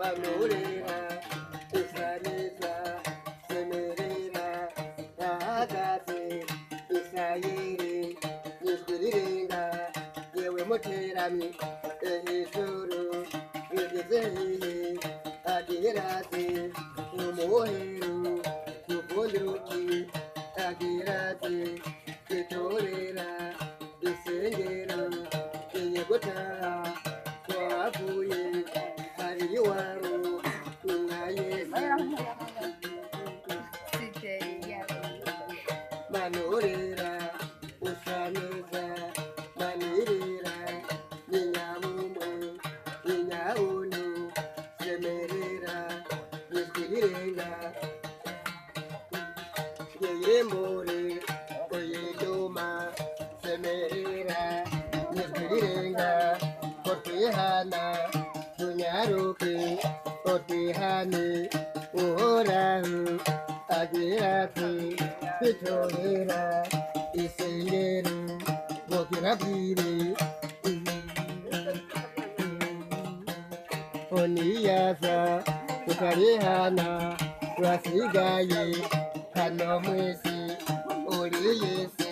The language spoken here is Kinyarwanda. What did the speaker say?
manurira isaniza semerera ahagaze isayiri nijwirirenga yewe muteramyi ehejuru bigeze hehe agira ati umuheru tuvundi ruti agira ati itorera isengero inyegutaha twavuye hari iwaro na Yesu manurira usaneza manirira ninyamumwe ninyauno semerera nijwirirenga yeyembore oyedoma semerera nijwirirenga kotihana tunyaruke kotihane uhoraho agira ati kwitorera isengero bokirabwire oniyaza tukarihana turasigaye hano mwese uri Yesu